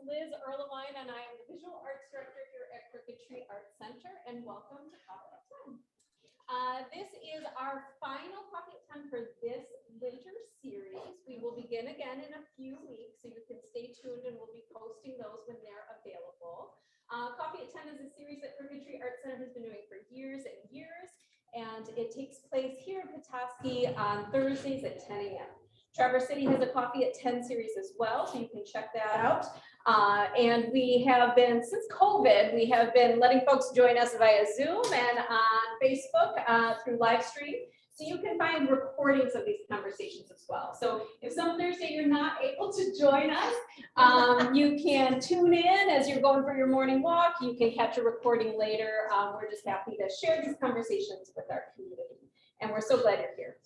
Liz Erlewine, and I am the Visual Arts Director here at Crooked Tree Arts Center, and welcome to Coffee at 10. This is our final Coffee at 10 for this winter series. We will begin again in a few weeks, so you can stay tuned, and we'll be posting those when they're available. Coffee at 10 is a series that Crooked Tree Arts Center has been doing for years and years, and it takes place here in Petoskey on Thursdays at 10 a.m. Traverse City has a Coffee at 10 series as well, so you can check that out. And we have been, since COVID, we have been letting folks join us via Zoom and on Facebook through live stream. So you can find recordings of these conversations as well. So if some Thursday you're not able to join us, you can tune in as you're going for your morning walk. You can catch a recording later. We're just happy to share these conversations with our community. And we're so glad you're here.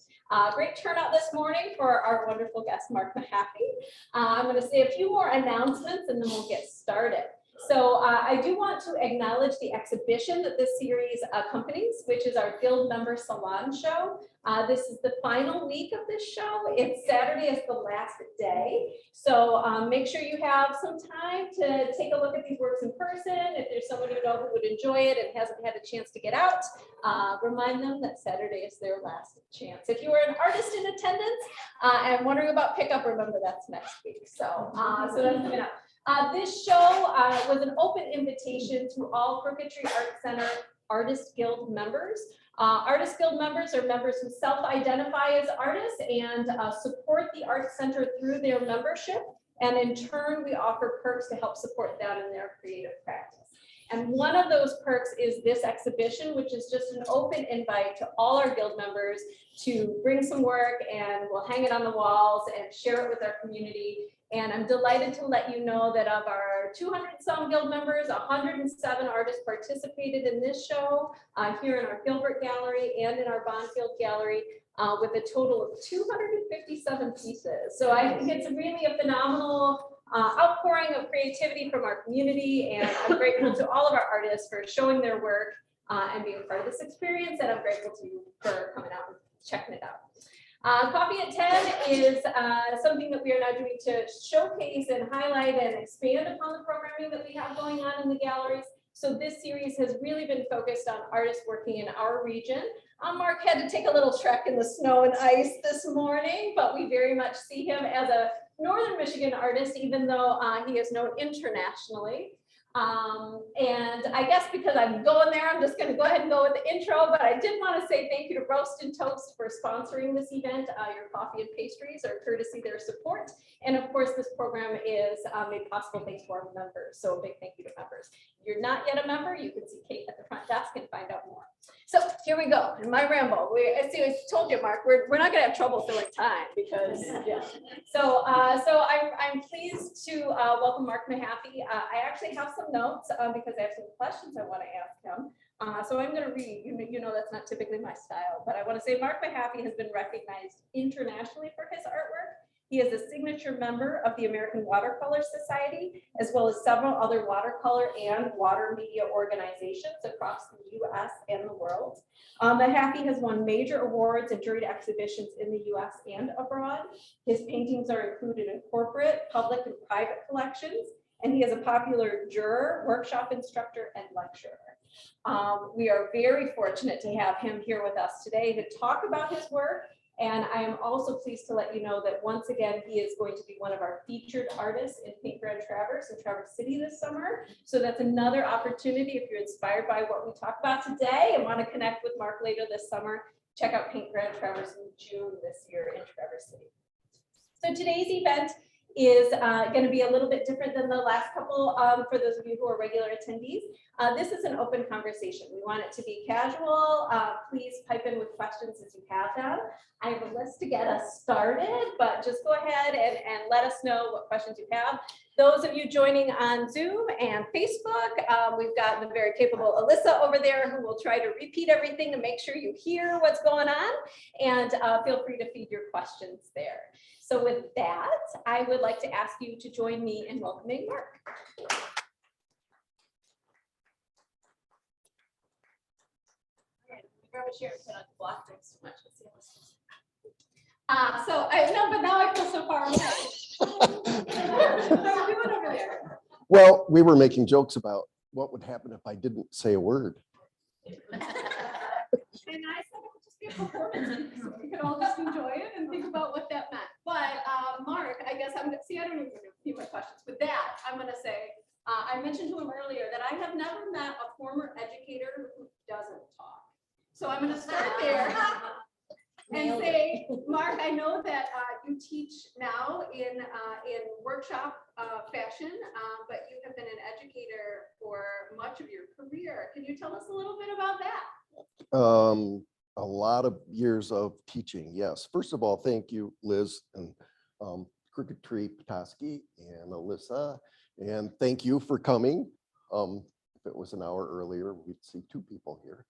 Great turnout this morning for our wonderful guest, Mark Mehaffey. I'm going to say a few more announcements and then we'll get started. So I do want to acknowledge the exhibition that this series accompanies, which is our Guild Member Salon Show. This is the final week of this show. It's Saturday is the last day. So make sure you have some time to take a look at these works in person. If there's someone you know who would enjoy it and hasn't had a chance to get out, remind them that Saturday is their last chance. If you are an artist in attendance and wondering about pickup, remember that's next week. So that's coming up. This show was an open invitation to all Crooked Tree Arts Center Artist Guild members. Artist Guild members are members who self-identify as artists and support the Arts Center through their membership. And in turn, we offer perks to help support them in their creative practice. And one of those perks is this exhibition, which is just an open invite to all our Guild members to bring some work, and we'll hang it on the walls and share it with our community. And I'm delighted to let you know that of our 200-some Guild members, 107 artists participated in this show here in our Gilbert Gallery and in our Bonfield Gallery with a total of 257 pieces. So I think it's really a phenomenal outpouring of creativity from our community, and I'm grateful to all of our artists for showing their work and being part of this experience, and I'm grateful to you for coming out and checking it out. Coffee at 10 is something that we are now doing to showcase and highlight and expand upon the programming that we have going on in the galleries. So this series has really been focused on artists working in our region. Mark had to take a little trek in the snow and ice this morning, but we very much see him as a Northern Michigan artist, even though he is known internationally. And I guess because I'm going there, I'm just going to go ahead and go with the intro, but I did want to say thank you to Roast and Toast for sponsoring this event. Your coffee and pastries are courtesy their support. And of course, this program is made possible thanks to our members. So a big thank you to members. If you're not yet a member, you can see Kate at the front desk and find out more. So here we go, in my ramble. I told you, Mark, we're not going to have trouble filling time because, yeah. So I'm pleased to welcome Mark Mehaffey. I actually have some notes because I have some questions I want to ask him. So I'm going to read, you know that's not typically my style, but I want to say Mark Mehaffey has been recognized internationally for his artwork. He is a signature member of the American Watercolor Society, as well as several other watercolor and water media organizations across the US and the world. Mehaffey has won major awards and juried exhibitions in the US and abroad. His paintings are included in corporate, public, and private collections, and he is a popular juror, workshop instructor, and lecturer. We are very fortunate to have him here with us today to talk about his work. And I am also pleased to let you know that once again, he is going to be one of our featured artists in Paint Grand Traverse in Traverse City this summer. So that's another opportunity if you're inspired by what we talk about today and want to connect with Mark later this summer, check out Paint Grand Traverse in June this year in Traverse City. So today's event is going to be a little bit different than the last couple for those of you who are regular attendees. This is an open conversation. We want it to be casual. Please pipe in with questions as you have them. I have a list to get us started, but just go ahead and let us know what questions you have. Those of you joining on Zoom and Facebook, we've got the very capable Alyssa over there who will try to repeat everything and make sure you hear what's going on, and feel free to feed your questions there. So with that, I would like to ask you to join me in welcoming Mark. Grab a chair and put on the block next to much. So I know, but now I feel so far away. What are we doing over there? Well, we were making jokes about what would happen if I didn't say a word. And I said it would just be a performance piece, so we could all just enjoy it and think about what that meant. But Mark, I guess I don't even know a few more questions. With that, I'm gonna say, I mentioned to him earlier that I have never met a former educator who doesn't talk. So I'm gonna start there and say, Mark, I know that you teach now in workshop fashion, but you have been an educator for much of your career. Can you tell us a little bit about that? A lot of years of teaching, yes. First of all, thank you, Liz and Crooked Tree Petoskey and Alyssa, and thank you for coming. If it was an hour earlier, we'd see two people here.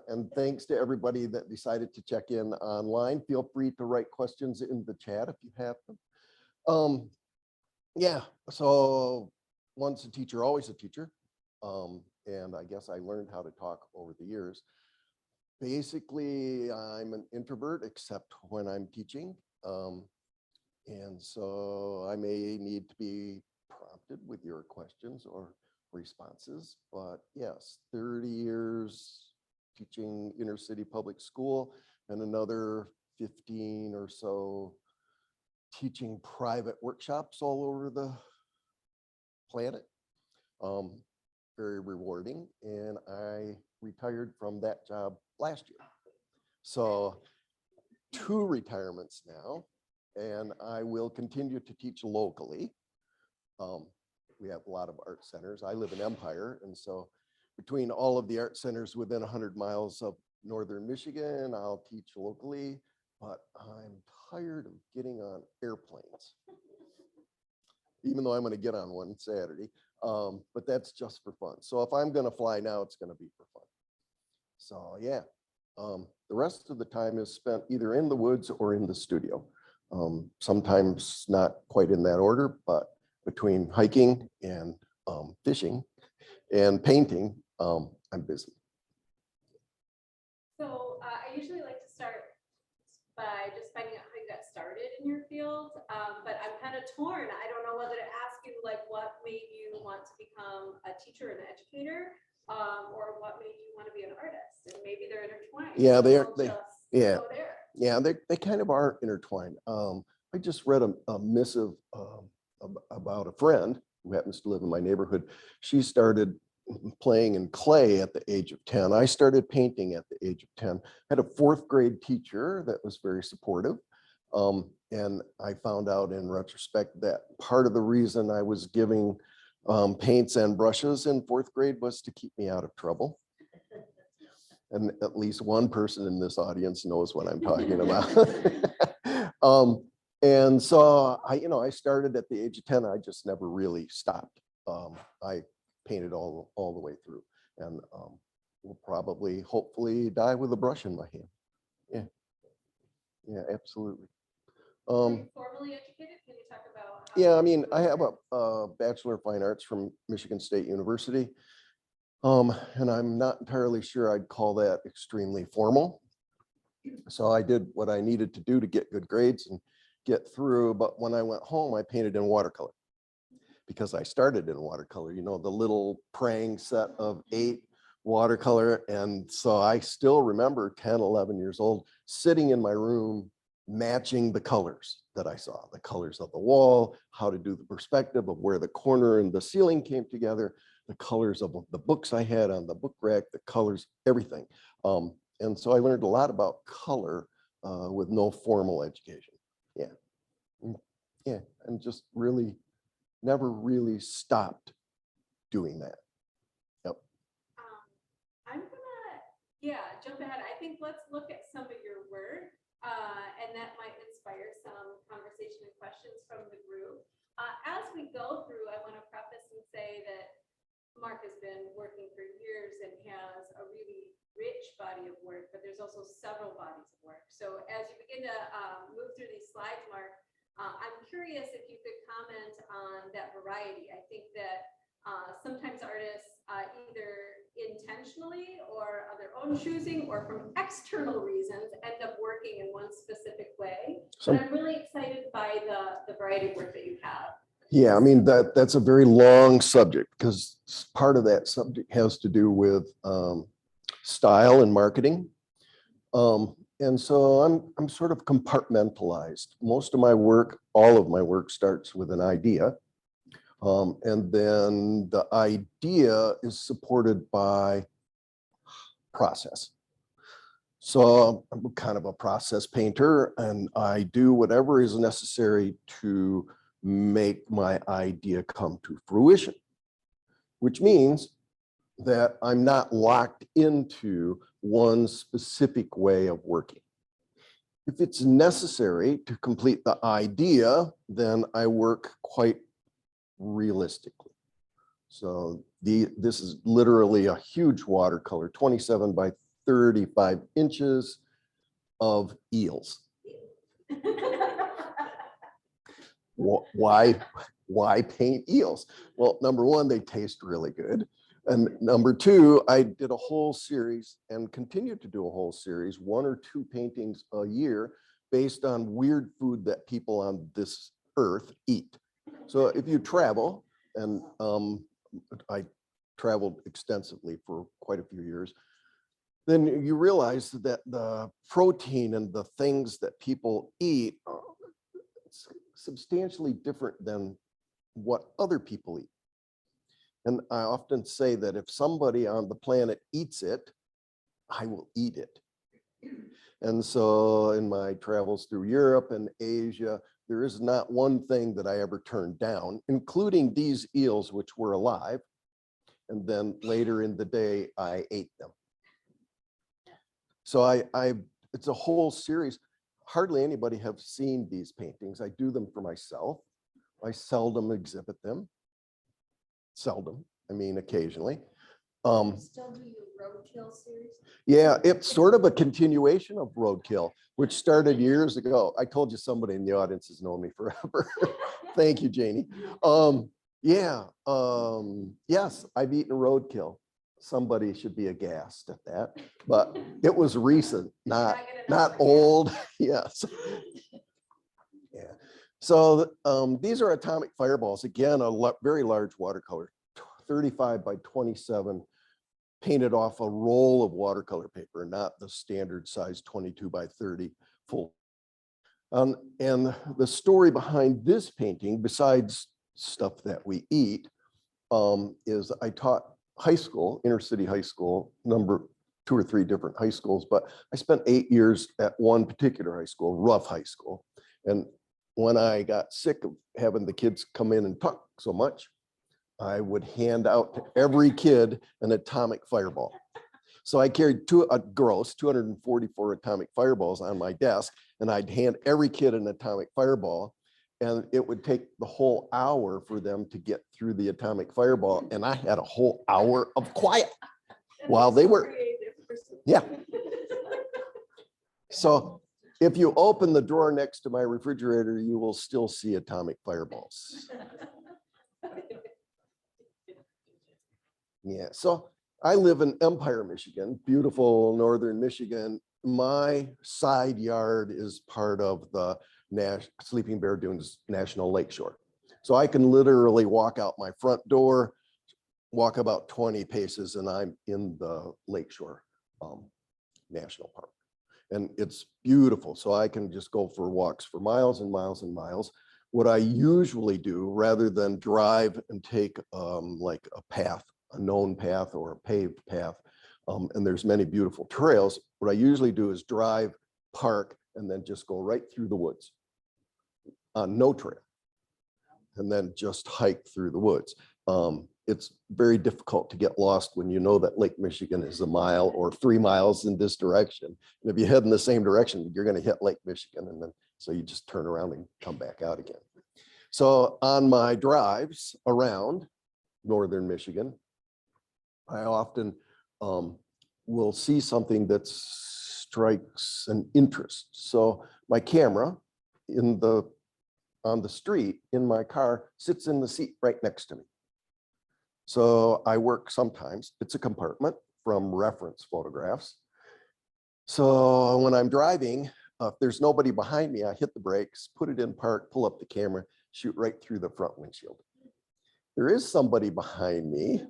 And thanks to everybody that decided to check in online. Feel free to write questions in the chat if you have them. Yeah, so once a teacher, always a teacher. And I guess I learned how to talk over the years. Basically, I'm an introvert except when I'm teaching. And so I may need to be prompted with your questions or responses, but yes, 30 years teaching inner city public school and another 15 or so teaching private workshops all over the planet. Very rewarding, and I retired from that job last year. So 2 retirements now, and I will continue to teach locally. We have a lot of art centers. I live in Empire, and so between all of the art centers within 100 miles of northern Michigan, I'll teach locally, but I'm tired of getting on airplanes, even though I'm going to get on one Saturday. But that's just for fun. So if I'm going to fly now, it's going to be for fun. So yeah, the rest of the time is spent either in the woods or in the studio. Sometimes not quite in that order, but between hiking and fishing and painting, I'm busy. So I usually like to start by just finding out how you got started in your field, but I'm kind of torn. I don't know whether to ask you like what made you want to become a teacher and an educator, or what made you want to be an artist, and maybe they're intertwined. Yeah, they are. Yeah, yeah, they kind of are intertwined. I just read a missive about a friend who happens to live in my neighborhood. She started playing in clay at the age of 10. I started painting at the age of 10. I had a 4th grade teacher that was very supportive. And I found out in retrospect that part of the reason I was giving paints and brushes in 4th grade was to keep me out of trouble. And at least one person in this audience knows what I'm talking about. And so I started at the age of 10. I just never really stopped. I painted all the way through, and will probably, hopefully, die with a brush in my hand. Yeah, absolutely. Are you formally educated? Can you talk about? Yeah, I mean, I have a Bachelor of Fine Arts from Michigan State University. And I'm not entirely sure I'd call that extremely formal. So I did what I needed to do to get good grades and get through. But when I went home, I painted in watercolor because I started in watercolor, the little praying set of 8 watercolor. And so I still remember 10, 11 years old, sitting in my room, matching the colors that I saw, the colors of the wall, how to do the perspective of where the corner and the ceiling came together, the colors of the books I had on the book rack, the colors, everything. And so I learned a lot about color with no formal education. Yeah, and just really never really stopped doing that. Yep. I'm gonna, jump ahead. I think let's look at some of your work, and that might inspire some conversation and questions from the group. As we go through, I want to preface and say that Mark has been working for years and has a really rich body of work, but there's also several bodies of work. So as you begin to move through these slides, Mark, I'm curious if you could comment on that variety. I think that sometimes artists either intentionally or of their own choosing or from external reasons end up working in one specific way. So I'm really excited by the variety of work that you have. Yeah, I mean, that's a very long subject because part of that subject has to do with style and marketing. And so I'm sort of compartmentalized. Most of my work, all of my work starts with an idea. And then the idea is supported by process. So I'm kind of a process painter and I do whatever is necessary to make my idea come to fruition, which means that I'm not locked into one specific way of working. If it's necessary to complete the idea, then I work quite realistically. So this is literally a huge watercolor, 27 by 35 inches of eels. Why paint eels? Well, number one, they taste really good. And number two, I did a whole series and continue to do a whole series, 1 or 2 paintings a year based on weird food that people on this earth eat. So if you travel, and I traveled extensively for quite a few years, then you realize that the protein and the things that people eat are substantially different than what other people eat. And I often say that if somebody on the planet eats it, I will eat it. And so in my travels through Europe and Asia, there is not one thing that I ever turned down, including these eels, which were alive. And then later in the day, I ate them. So it's a whole series. Hardly anybody have seen these paintings. I do them for myself. I seldom exhibit them. Seldom, I mean, occasionally. Still do your roadkill series? Yeah, it's sort of a continuation of Roadkill, which started years ago. I told you somebody in the audience has known me forever. Thank you, Janie. Yes, I've eaten roadkill. Somebody should be aghast at that, but it was recent, not old. Yes. Yeah. So these are atomic fireballs. Again, a very large watercolor, 35 by 27, painted off a roll of watercolor paper, not the standard size 22 by 30 full. And the story behind this painting, besides stuff that we eat, is I taught high school, inner city high school, 2 or 3 different high schools, but I spent 8 years at one particular high school, Rough High School. And when I got sick of having the kids come in and talk so much, I would hand out to every kid an atomic fireball. So I carried 244 atomic fireballs on my desk, and I'd hand every kid an atomic fireball, and it would take the whole hour for them to get through the atomic fireball. And I had a whole hour of quiet while they were, yeah. So if you open the drawer next to my refrigerator, you will still see atomic fireballs. Yeah, so I live in Empire, Michigan, beautiful northern Michigan. My side yard is part of the Sleeping Bear Dunes National Lakeshore. So I can literally walk out my front door, walk about 20 paces, and I'm in the Lakeshore National Park. And it's beautiful. So I can just go for walks for miles and miles and miles. What I usually do, rather than drive and take like a path, a known path or a paved path, and there's many beautiful trails, what I usually do is drive, park, and then just go right through the woods on no trail, and then just hike through the woods. It's very difficult to get lost when you know that Lake Michigan is a mile or 3 miles in this direction. And if you head in the same direction, you're going to hit Lake Michigan, and then so you just turn around and come back out again. So on my drives around northern Michigan, I often will see something that strikes an interest. So my camera on the street in my car sits in the seat right next to me. So I work sometimes, it's a compartment from reference photographs. So when I'm driving, if there's nobody behind me, I hit the brakes, put it in park, pull up the camera, shoot right through the front windshield. There is somebody behind me.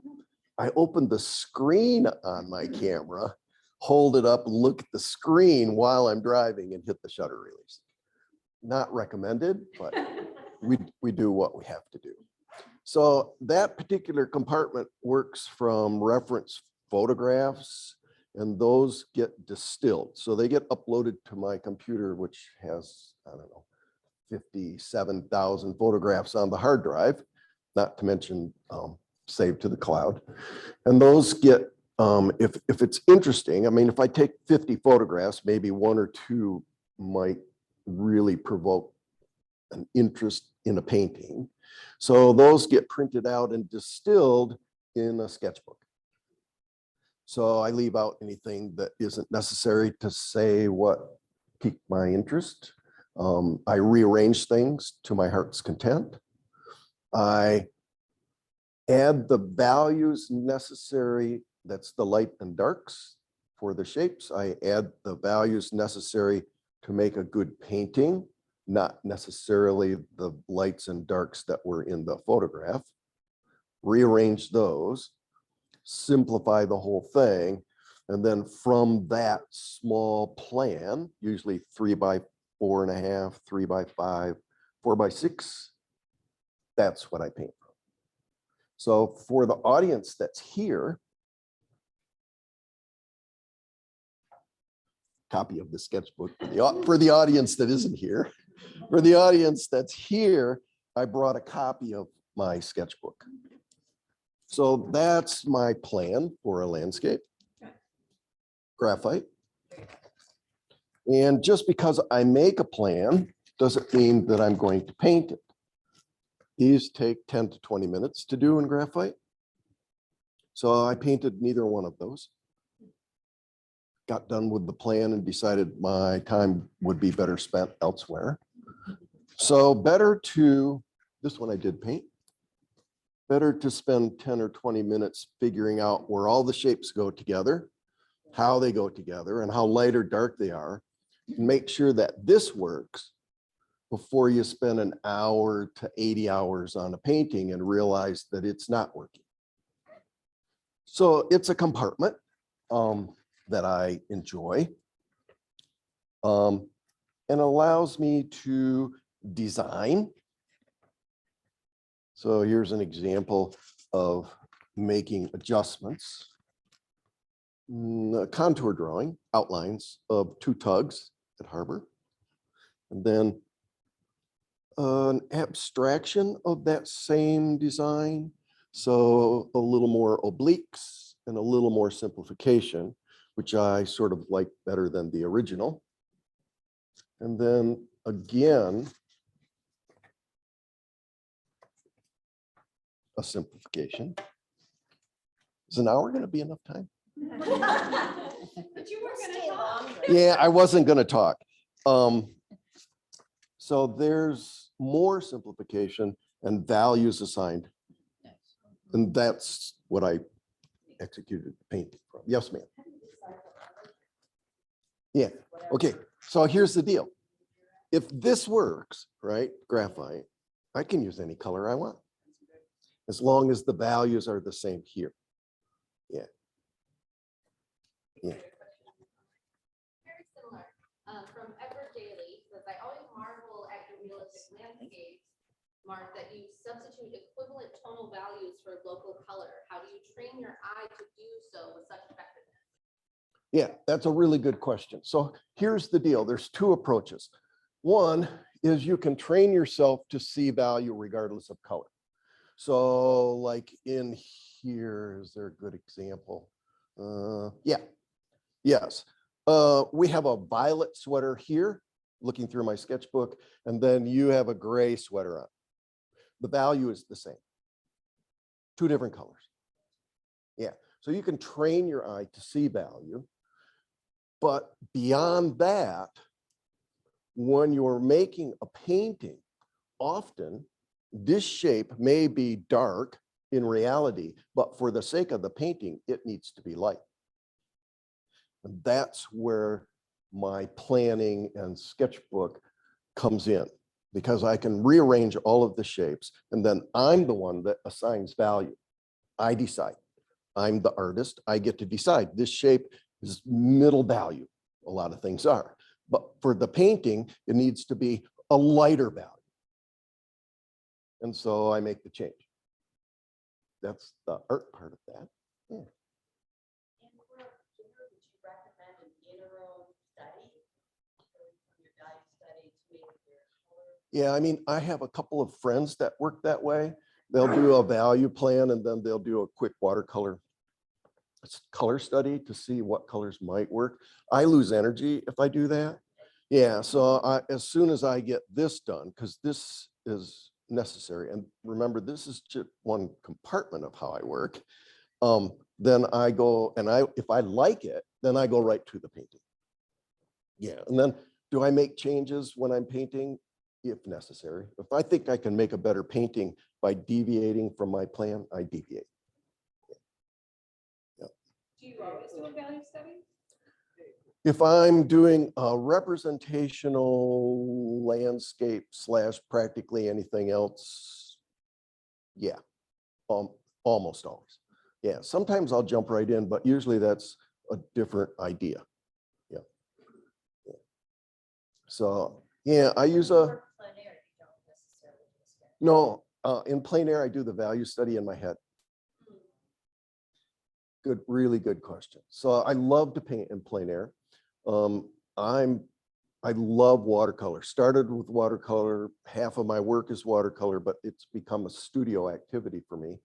I opened the screen on my camera, hold it up, look at the screen while I'm driving and hit the shutter release. Not recommended, but we do what we have to do. So that particular compartment works from reference photographs, and those get distilled. So they get uploaded to my computer, which has, I don't know, 57,000 photographs on the hard drive, not to mention saved to the cloud. And those get, if it's interesting, I mean, if I take 50 photographs, maybe one or two might really provoke an interest in a painting. So those get printed out and distilled in a sketchbook. So I leave out anything that isn't necessary to say what piqued my interest. I rearrange things to my heart's content. I add the values necessary, that's the light and darks for the shapes. I add the values necessary to make a good painting, not necessarily the lights and darks that were in the photograph. Rearrange those, simplify the whole thing, and then from that small plan, usually 3 by 4.5, 3 by 5, 4 by 6, that's what I paint from. So for the audience that's here, copy of the sketchbook for the audience that isn't here. For the audience that's here, I brought a copy of my sketchbook. So that's my plan for a landscape. Graphite. And just because I make a plan doesn't mean that I'm going to paint it. These take 10 to 20 minutes to do in graphite. So I painted neither one of those. Got done with the plan and decided my time would be better spent elsewhere. So better to, this one I did paint. Better to spend 10 or 20 minutes figuring out where all the shapes go together, how they go together, and how light or dark they are. And make sure that this works before you spend an hour to 80 hours on a painting and realize that it's not working. So it's a compartment that I enjoy and allows me to design. So here's an example of making adjustments. A contour drawing, outlines of 2 tugs at harbor. And then an abstraction of that same design. So a little more obliques and a little more simplification, which I sort of like better than the original. And then again, a simplification. Is an hour going to be enough time? But you weren't going to talk. Yeah, I wasn't going to talk. So there's more simplification and values assigned. And that's what I executed the painting from. Yes, ma'am. Yeah. Okay. So here's the deal. If this works, right, graphite, I can use any color I want, as long as the values are the same here. Yeah. Yeah. Very similar. From Edward Daly, says, I always marvel at your realistic landscapes, Mark, that you substitute equivalent tonal values for local color. How do you train your eye to do so with such effectiveness? Yeah, that's a really good question. So here's the deal. There's 2 approaches. One is you can train yourself to see value regardless of color. So like in here, is there a good example? Yeah, yes. We have a violet sweater here, looking through my sketchbook, and then you have a gray sweater on. The value is the same. 2 different colors. Yeah, so you can train your eye to see value. But beyond that, when you're making a painting, often this shape may be dark in reality, but for the sake of the painting, it needs to be light. And that's where my planning and sketchbook comes in. because I can rearrange all of the shapes, and then I'm the one that assigns value. I decide. I'm the artist. I get to decide this shape is middle value. A lot of things are, but for the painting, it needs to be a lighter value. And so I make the change. That's the art part of that. Yeah. And for a beginner, would you recommend an interim study? From your value study to make your color? Yeah, I mean, I have a couple of friends that work that way. They'll do a value plan and then they'll do a quick watercolor color study to see what colors might work. I lose energy if I do that. Yeah, so as soon as I get this done, because this is necessary, and remember, this is just one compartment of how I work, then I go and if I like it, then I go right to the painting. Yeah, and then do I make changes when I'm painting? If necessary. If I think I can make a better painting by deviating from my plan, I deviate. Do you always do a value study? If I'm doing a representational landscape / practically anything else, yeah, almost always. Yeah, sometimes I'll jump right in, but usually that's a different idea. Yeah. Yeah. So yeah, I use a, Plein air, you don't necessarily do a sketch. no, in plein air, I do the value study in my head. Good, really good question. So I love to paint in plein air. I love watercolor. Started with watercolor. Half of my work is watercolor, but it's become a studio activity for me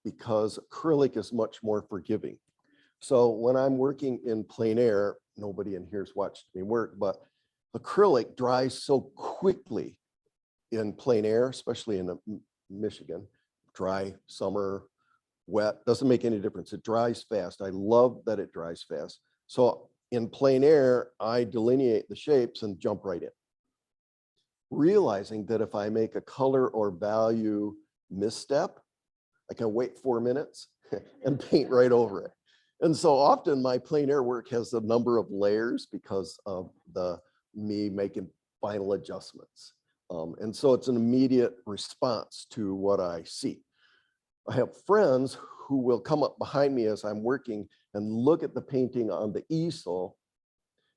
because acrylic is much more forgiving. So when I'm working in plein air, nobody in here's watched me work, but acrylic dries so quickly in plein air, especially in Michigan, dry summer, wet, doesn't make any difference. It dries fast. I love that it dries fast. So in plein air, I delineate the shapes and jump right in, realizing that if I make a color or value misstep, I can wait 4 minutes and paint right over it. And so often my plein air work has a number of layers because of me making final adjustments. And so it's an immediate response to what I see. I have friends who will come up behind me as I'm working and look at the painting on the easel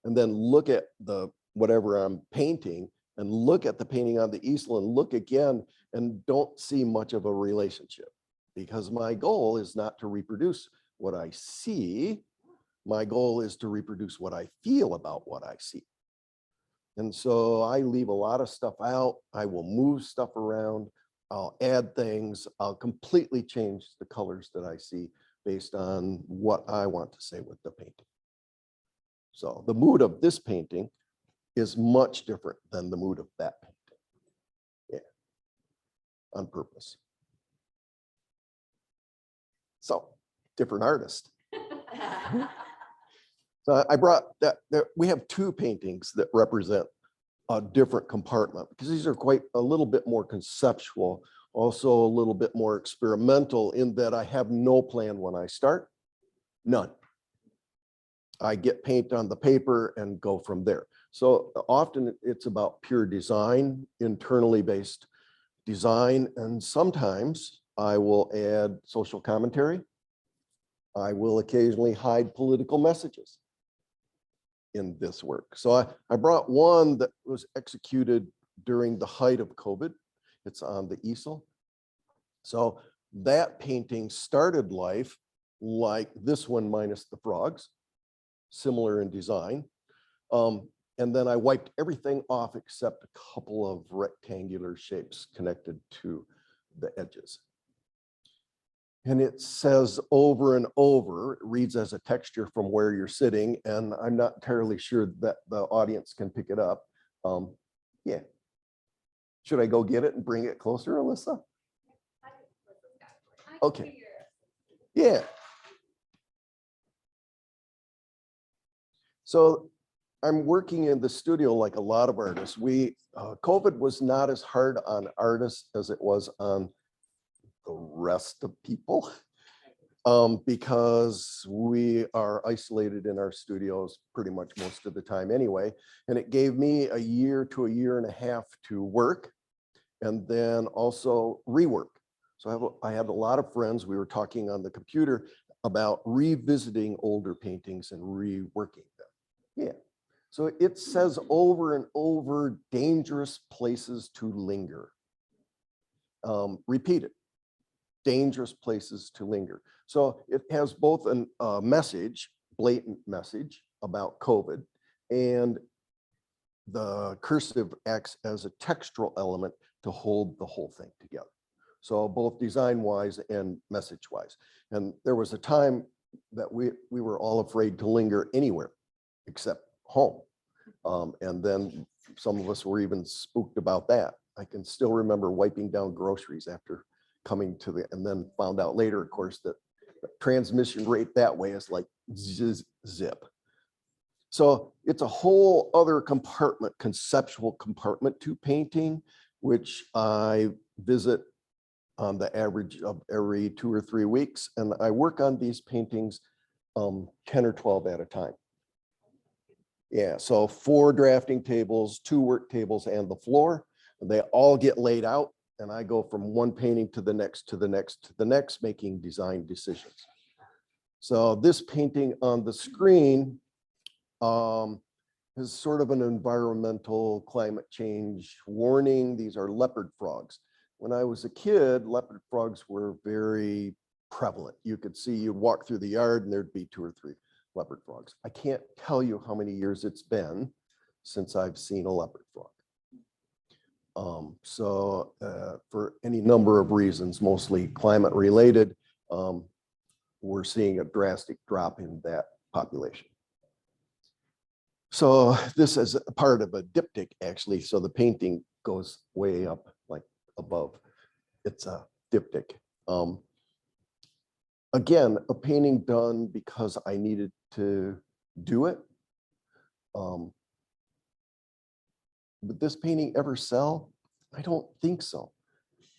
and then look at the whatever I'm painting and look at the painting on the easel and look again and don't see much of a relationship, because my goal is not to reproduce what I see. My goal is to reproduce what I feel about what I see. And so I leave a lot of stuff out. I will move stuff around. I'll add things. I'll completely change the colors that I see based on what I want to say with the painting. So the mood of this painting is much different than the mood of that painting. Yeah, on purpose. So different artist. So I brought that, we have 2 paintings that represent a different compartment because these are quite a little bit more conceptual, also a little bit more experimental in that I have no plan when I start, none. I get paint on the paper and go from there. So often it's about pure design, internally based design, and sometimes I will add social commentary. I will occasionally hide political messages in this work. So I brought one that was executed during the height of COVID. It's on the easel. So that painting started life like this one minus the frogs, similar in design. And then I wiped everything off except a couple of rectangular shapes connected to the edges. And it says over and over, it reads as a texture from where you're sitting, and I'm not entirely sure that the audience can pick it up. Yeah. Should I go get it and bring it closer, Alyssa? Okay. Yeah. So I'm working in the studio like a lot of artists. COVID was not as hard on artists as it was on the rest of people. because we are isolated in our studios pretty much most of the time anyway. And it gave me a year to a year and a half to work and then also rework. So I had a lot of friends, we were talking on the computer about revisiting older paintings and reworking them. Yeah. So it says over and over, dangerous places to linger. Repeat it, dangerous places to linger. So it has both a message, blatant message about COVID, and the cursive acts as a textural element to hold the whole thing together. So both design-wise and message-wise. And there was a time that we were all afraid to linger anywhere except home. And then some of us were even spooked about that. I can still remember wiping down groceries after coming to and then found out later, of course, that the transmission rate that way is like zip. So it's a whole other compartment, conceptual compartment to painting, which I visit on the average of every 2 or 3 weeks. And I work on these paintings 10 or 12 at a time. Yeah, so 4 drafting tables, 2 work tables, and the floor. They all get laid out, and I go from one painting to the next, to the next, to the next, making design decisions. So this painting on the screen is sort of an environmental climate change warning. These are leopard frogs. When I was a kid, leopard frogs were very prevalent. You could see, you'd walk through the yard and there'd be 2 or 3 leopard frogs. I can't tell you how many years it's been since I've seen a leopard frog. For any number of reasons, mostly climate related, we're seeing a drastic drop in that population. So this is a part of a diptych, actually. So the painting goes way up, like above. It's a diptych. Again, a painting done because I needed to do it. Would this painting ever sell? I don't think so.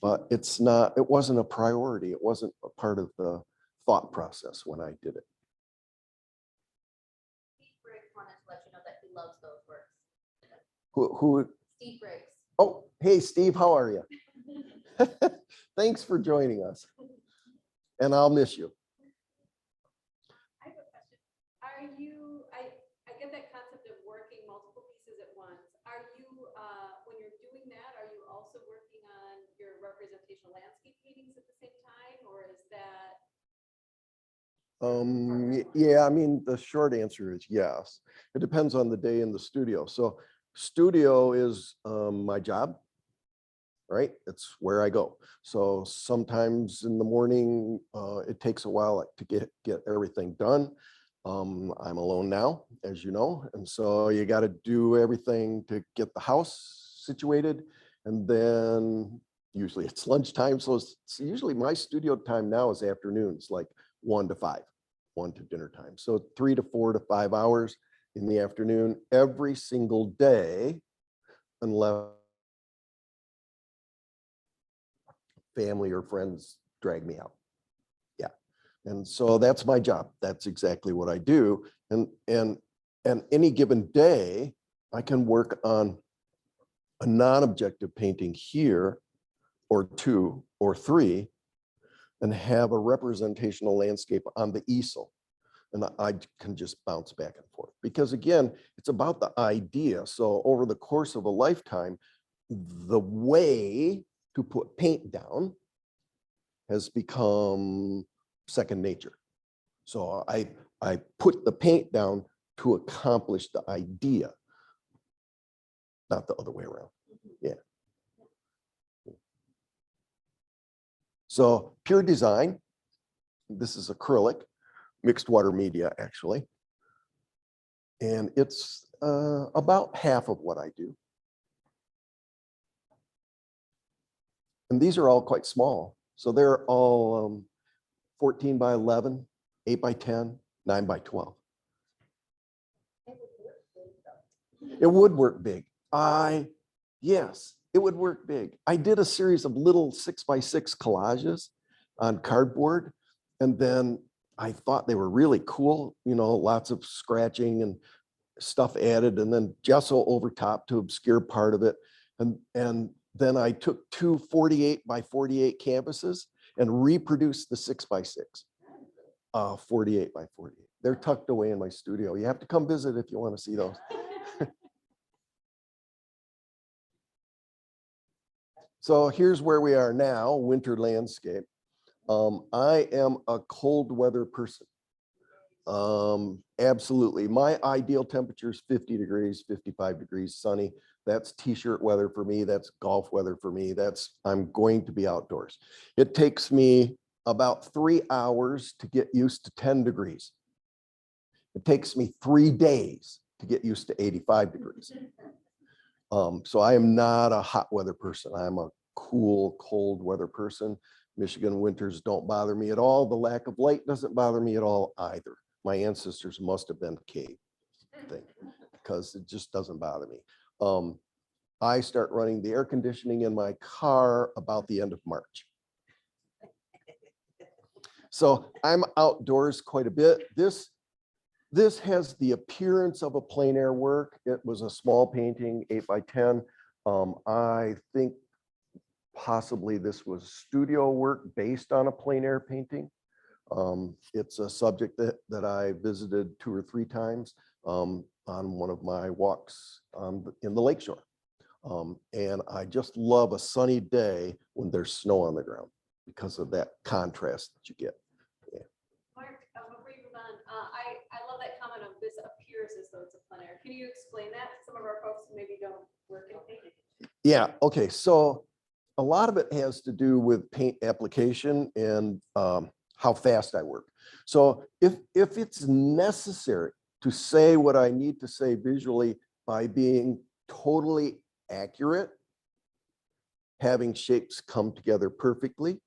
But it wasn't a priority. It wasn't a part of the thought process when I did it. Steve Briggs wanted to let you know that he loves those works. Who? Steve Briggs. Oh, hey, Steve, how are you? Thanks for joining us. And I'll miss you. I have a question. Are you, I get that concept of working multiple pieces at once. Are you, when you're doing that, are you also working on your representational landscape paintings at the same time, or is that? Yeah, I mean, the short answer is yes. It depends on the day in the studio. So studio is my job, right? It's where I go. So sometimes in the morning, it takes a while to get everything done. I'm alone now, as you know, and so you got to do everything to get the house situated. And then usually it's lunchtime. So it's usually my studio time now is afternoons, like 1 to 5, 1 to dinner time. So 3 to 4 to 5 hours in the afternoon every single day, unless family or friends drag me out. Yeah. And so that's my job. That's exactly what I do. And any given day, I can work on a non-objective painting here, or 2 or 3, and have a representational landscape on the easel. And I can just bounce back and forth. Because again, it's about the idea. So over the course of a lifetime, the way to put paint down has become second nature. So I put the paint down to accomplish the idea, not the other way around. Yeah. So pure design, this is acrylic, mixed water media actually. And it's about half of what I do. And these are all quite small. So they're all 14 by 11, 8 by 10, 9 by 12. It would work big. Yes, it would work big. I did a series of little 6 by 6 collages on cardboard, And then I thought they were really cool, you know, lots of scratching and stuff added, and then gesso over top to obscure part of it. And then I took two 48 by 48 canvases and reproduced the 6x6, 48 by 48. They're tucked away in my studio. You have to come visit if you want to see those. So here's where we are now, winter landscape. I am a cold weather person. Absolutely. My ideal temperature is 50 degrees, 55 degrees, sunny. That's t-shirt weather for me. That's golf weather for me. I'm going to be outdoors. It takes me about 3 hours to get used to 10 degrees. It takes me 3 days to get used to 85 degrees. So I am not a hot weather person. I'm a cool, cold weather person. Michigan winters don't bother me at all. The lack of light doesn't bother me at all either. My ancestors must have been cave thing because it just doesn't bother me. I start running the air conditioning in my car about the end of March. So I'm outdoors quite a bit. This has the appearance of a plein air work. It was a small painting, 8 by 10. I think possibly this was studio work based on a plein air painting. It's a subject that I visited 2 or 3 times on one of my walks in the lakeshore. And I just love a sunny day when there's snow on the ground because of that contrast that you get. Yeah. Mark, before you move on, I love that comment of this appears as though it's a plein air. Can you explain that to some of our folks who maybe don't work in painting? Yeah, okay, so a lot of it has to do with paint application and how fast I work. So if it's necessary to say what I need to say visually by being totally accurate, having shapes come together perfectly,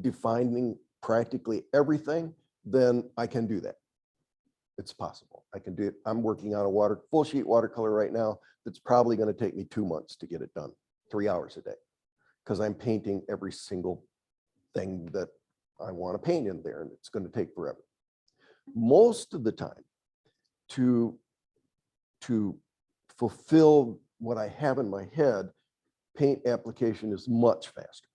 defining practically everything, then I can do that. It's possible. I can do it. I'm working on a full sheet watercolor right now. That's probably going to take me 2 months to get it done, 3 hours a day, because I'm painting every single thing that I want to paint in there, and it's going to take forever. Most of the time, to fulfill what I have in my head, paint application is much faster,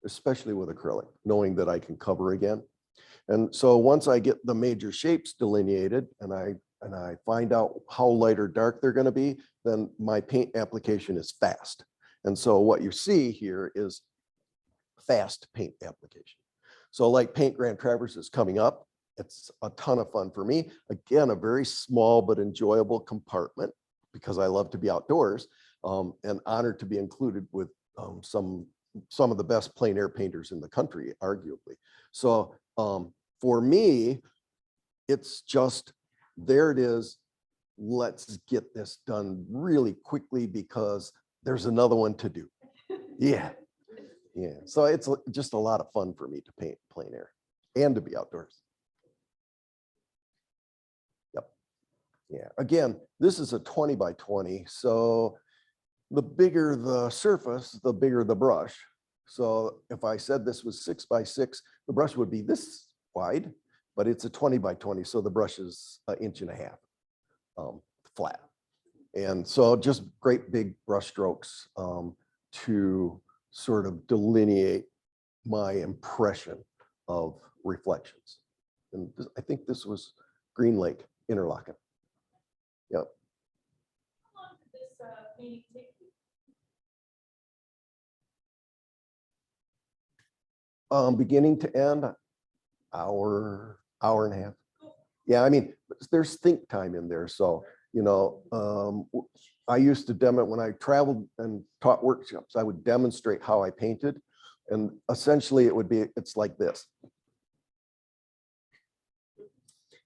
especially with acrylic, knowing that I can cover again. And so once I get the major shapes delineated and I find out how light or dark they're going to be, then my paint application is fast. And so what you see here is fast paint application. So like Paint Grand Traverse is coming up. It's a ton of fun for me. Again, a very small but enjoyable compartment because I love to be outdoors, and honored to be included with some of the best plein air painters in the country, arguably. So for me, it's just, there it is. Let's get this done really quickly because there's another one to do. Yeah. Yeah. So it's just a lot of fun for me to paint plein air and to be outdoors. Yep. Yeah. Again, this is a 20 by 20. So the bigger the surface, the bigger the brush. So if I said this was 6 by 6, the brush would be this wide, but it's a 20 by 20. So the brush is 1.5 inches flat. And so just great big brush strokes to sort of delineate my impression of reflections. And I think this was Green Lake, Interlaken. Yep. How long did this painting take you? Beginning to end, hour and a half. Yeah, I mean, there's think time in there. So, you know, I used to when I traveled and taught workshops, I would demonstrate how I painted. And essentially it's like this.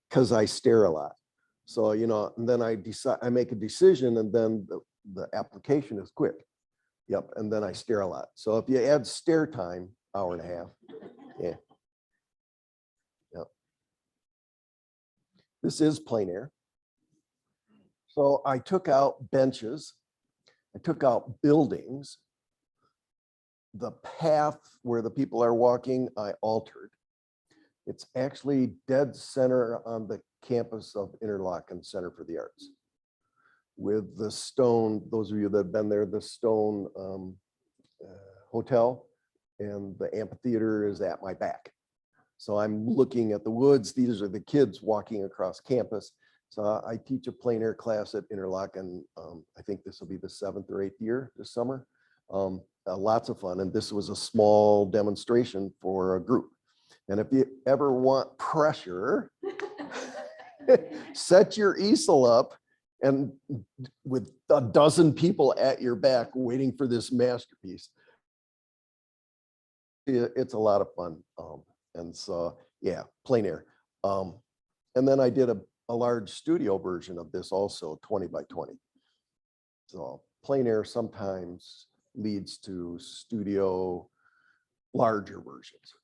Because I stare a lot. So, you know, and then I make a decision and then the application is quick. Yep, and then I stare a lot. So if you add stare time, hour and a half. Yeah. Yep. This is plein air. So I took out benches. I took out buildings. The path where the people are walking, I altered. It's actually dead center on the campus of Interlochen Center for the Arts. With the stone, those of you that have been there, the stone hotel and the amphitheater is at my back. So I'm looking at the woods. These are the kids walking across campus. So I teach a plein air class at Interlochen. I think this will be the 7th or 8th year this summer. Lots of fun. And this was a small demonstration for a group. And if you ever want pressure, set your easel up and with a dozen people at your back waiting for this masterpiece. It's a lot of fun. And so, yeah, plein air. And then I did a large studio version of this also, 20 by 20. So plein air sometimes leads to studio larger versions.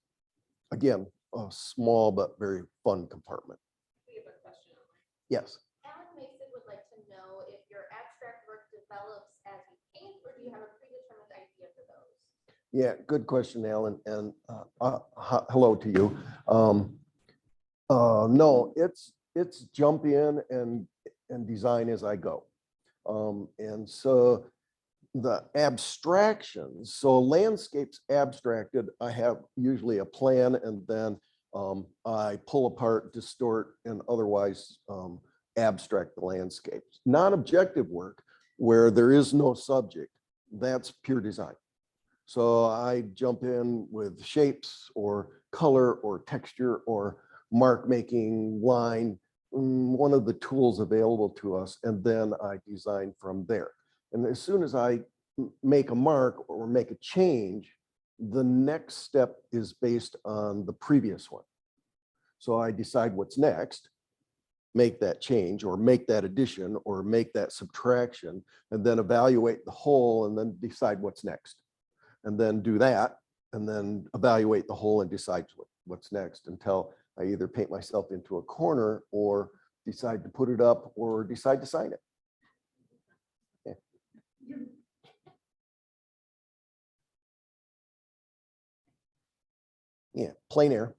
Again, a small but very fun compartment. We have a question. Yes. Alan Mason would like to know if your abstract work develops as you paint, or do you have a predetermined idea for those? Yeah, good question, Alan. And hello to you. No, it's jump in and design as I go. And so the abstractions, so landscapes abstracted, I have usually a plan and then I pull apart, distort, and otherwise abstract the landscapes. Non-objective work where there is no subject, that's pure design. So I jump in with shapes or color or texture or mark making, line, one of the tools available to us, and then I design from there. And as soon as I make a mark or make a change, the next step is based on the previous one. So I decide what's next, make that change or make that addition or make that subtraction, and then evaluate the whole and then decide what's next. And then do that, and then evaluate the whole and decide what's next until I either paint myself into a corner or decide to put it up or decide to sign it. Yeah. Yeah, plein air.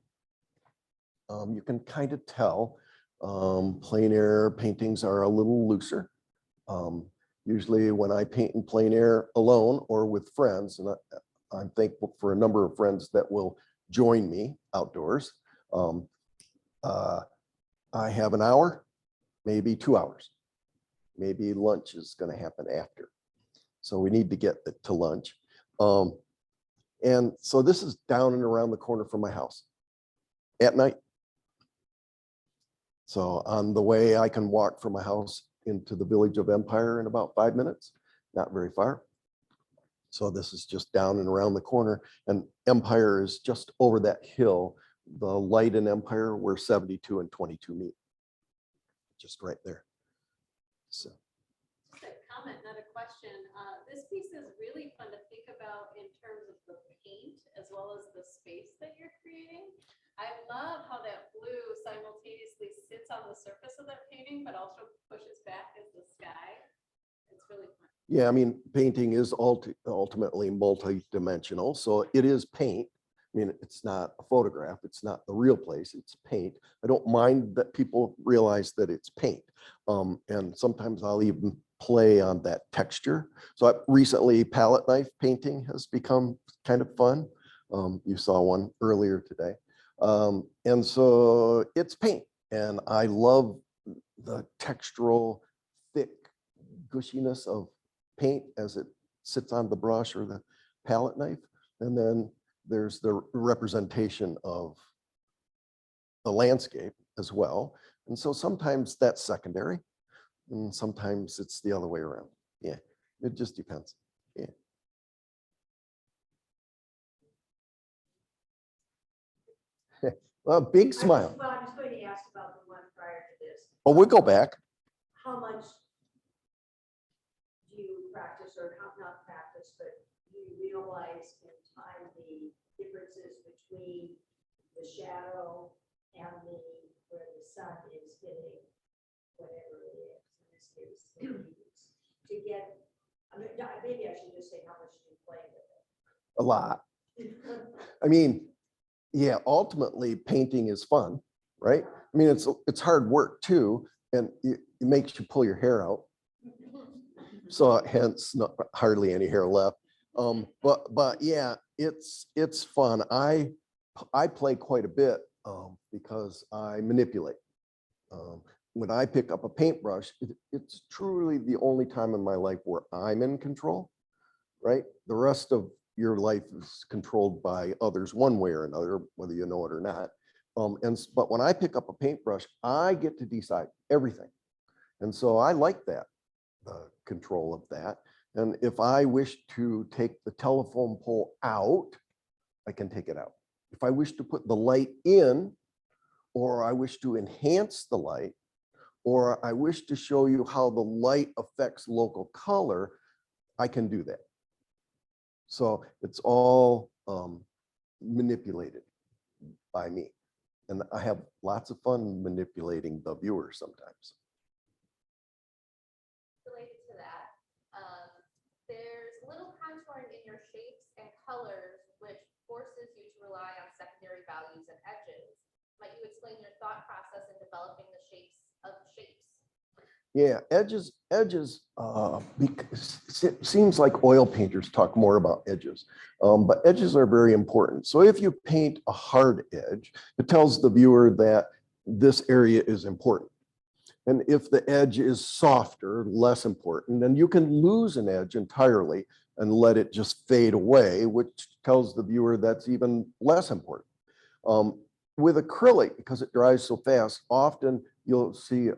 You can kind of tell plein air paintings are a little looser. Usually when I paint in plein air alone or with friends, and I'm thankful for a number of friends that will join me outdoors. I have an hour, maybe 2 hours. Maybe lunch is going to happen after. So we need to get to lunch. And so this is down and around the corner from my house at night. So on the way, I can walk from my house into the village of Empire in about 5 minutes, not very far. So this is just down and around the corner, and Empire is just over that hill, the light in Empire where 72 and 22 meet. Just right there. So. Just a comment, not a question. This piece is really fun to think about in terms of the paint as well as the space that you're creating. I love how that blue simultaneously sits on the surface of that painting, but also pushes back as the sky. It's really fun. Yeah, I mean, painting is ultimately multi-dimensional, so it is paint. I mean, it's not a photograph, it's not the real place, it's paint. I don't mind that people realize that it's paint. And sometimes I'll even play on that texture. So recently, palette knife painting has become kind of fun. You saw one earlier today. And so it's paint, and I love the textural, thick gushiness of paint as it sits on the brush or the palette knife. And then there's the representation of the landscape as well. And so sometimes that's secondary, and sometimes it's the other way around. Yeah, it just depends. Yeah. A big smile. Well, I was going to ask about the one prior to this. Oh, we'll go back. How much do you practice, or not practice, but you realize in time the differences between the shadow and where the sun is hitting whatever it is, in this case, the leaves, to get, I mean, maybe I should just say how much do you play with it? A lot. I mean, yeah, ultimately painting is fun, right? I mean, it's hard work too, and it makes you pull your hair out. So hence not hardly any hair left. But yeah, it's fun. I play quite a bit because I manipulate. When I pick up a paintbrush, it's truly the only time in my life where I'm in control, right? The rest of your life is controlled by others one way or another, whether you know it or not. But when I pick up a paintbrush, I get to decide everything. And so I like that, the control of that. And if I wish to take the telephone pole out, I can take it out. If I wish to put the light in, or I wish to enhance the light, or I wish to show you how the light affects local color, I can do that. So it's all manipulated by me. And I have lots of fun manipulating the viewer sometimes. Related to that, there's little contouring in your shapes and colors, which forces you to rely on secondary values and edges. Might you explain your thought process in developing the shapes of shapes? Yeah, edges, because it seems like oil painters talk more about edges, but edges are very important. So if you paint a hard edge, it tells the viewer that this area is important. And if the edge is softer, less important, then you can lose an edge entirely and let it just fade away, which tells the viewer that's even less important. With acrylic, because it dries so fast, often you'll see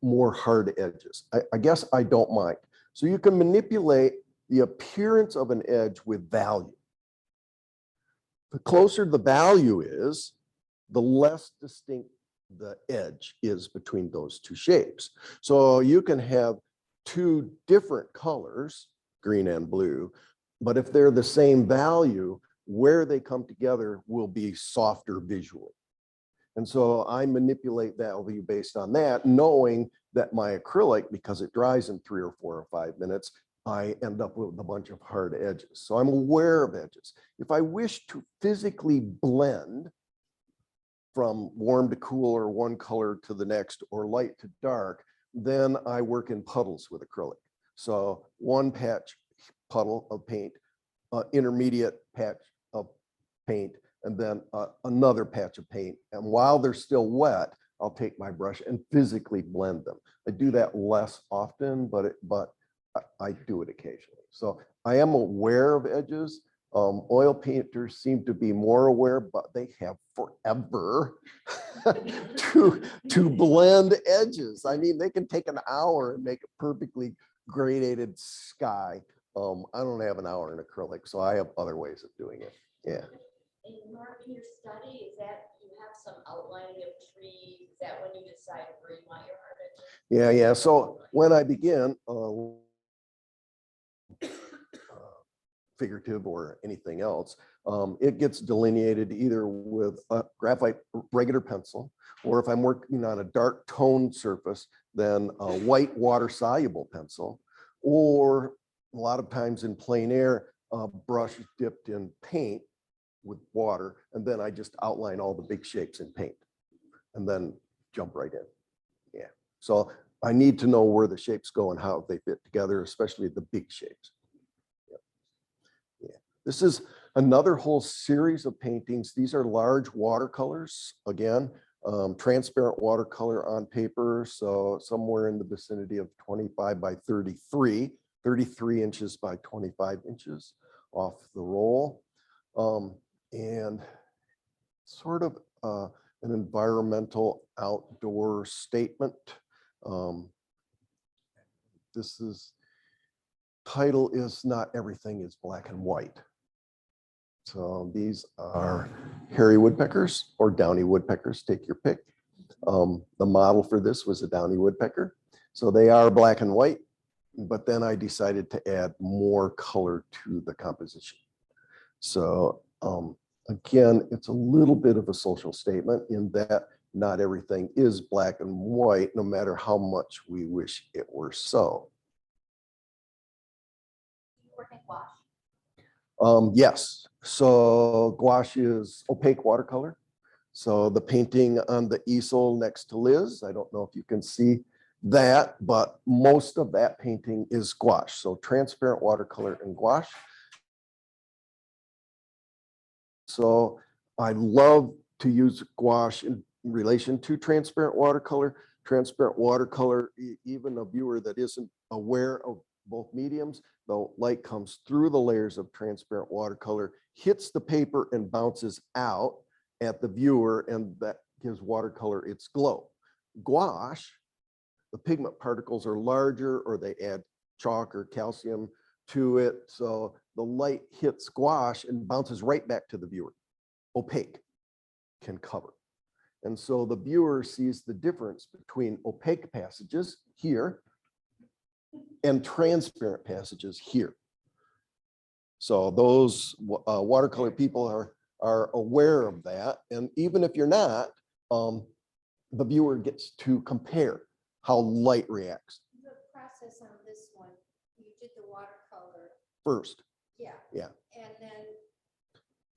more hard edges. I guess I don't mind. So you can manipulate the appearance of an edge with value. The closer the value is, the less distinct the edge is between those two shapes. So you can have two different colors, green and blue, but if they're the same value, where they come together will be softer visually. And so I manipulate value based on that, knowing that my acrylic, because it dries in 3 or 4 or 5 minutes, I end up with a bunch of hard edges. So I'm aware of edges. If I wish to physically blend from warm to cool or one color to the next or light to dark, then I work in puddles with acrylic. So one patch puddle of paint, intermediate patch of paint, and then another patch of paint. And while they're still wet, I'll take my brush and physically blend them. I do that less often, but I do it occasionally. So I am aware of edges. Oil painters seem to be more aware, but they have forever to blend edges. I mean, they can take an hour and make a perfectly gradated sky. I don't have an hour in acrylic, so I have other ways of doing it. Yeah. And Mark, in your study, is that you have some outlining of trees? Is that when you decide where you want your art edges? Yeah. So when I begin, figurative or anything else, it gets delineated either with a graphite regular pencil, or if I'm working on a dark tone surface, then a white water soluble pencil, or a lot of times in plein air, a brush dipped in paint with water, and then I just outline all the big shapes in paint and then jump right in. Yeah. So I need to know where the shapes go and how they fit together, especially the big shapes. Yeah. This is another whole series of paintings. These are large watercolors, again, transparent watercolor on paper. So somewhere in the vicinity of 25 by 33 inches by 25 inches off the roll. And sort of an environmental outdoor statement. This is, title is Not Everything is Black and White. So these are hairy woodpeckers or downy woodpeckers, take your pick. The model for this was a downy woodpecker. So they are black and white, but then I decided to add more color to the composition. So again, it's a little bit of a social statement in that not everything is black and white, no matter how much we wish it were so. Do you work in wash? Yes. So gouache is opaque watercolor. So the painting on the easel next to Liz, I don't know if you can see that, but most of that painting is gouache. So transparent watercolor and gouache. So I love to use gouache in relation to transparent watercolor. Transparent watercolor, even a viewer that isn't aware of both mediums, the light comes through the layers of transparent watercolor, hits the paper and bounces out at the viewer, and that gives watercolor its glow. Gouache, the pigment particles are larger, or they add chalk or calcium to it. So the light hits gouache and bounces right back to the viewer. Opaque, can cover. And so the viewer sees the difference between opaque passages here and transparent passages here. So those watercolor people are aware of that. And even if you're not, the viewer gets to compare how light reacts The process on this one, you did the watercolor. first. Yeah. Yeah. And then,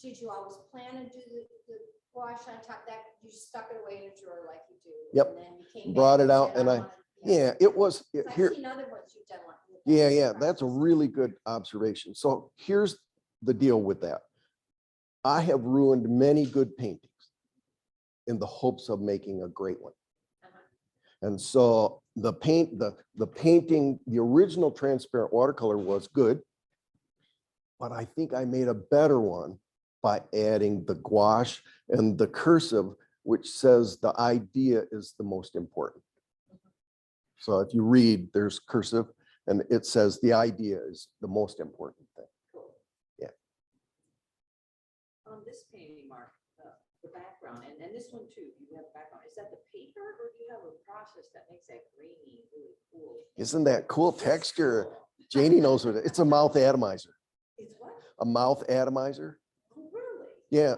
did you always plan to do the gouache on top? That you stuck it away in a drawer like you do? Yep. And then you came Brought back it out said, and wanna- Yeah, it was So I've here. seen other ones you've done like. Yeah, that's a really good observation. So here's the deal with that. I have ruined many good paintings in the hopes of making a great one. And so the painting, the original transparent watercolor was good, but I think I made a better one by adding the gouache and the cursive, which says the idea is the most important. So if you read, there's cursive and it says the idea is the most important thing. Yeah. On this painting, Mark, the background, and this one too, you have background, is that the paper or do you have a process that makes that grainy really cool? Isn't that cool texture? Janie knows what it's a mouth atomizer. It's what? A mouth atomizer. Oh, really? Yeah,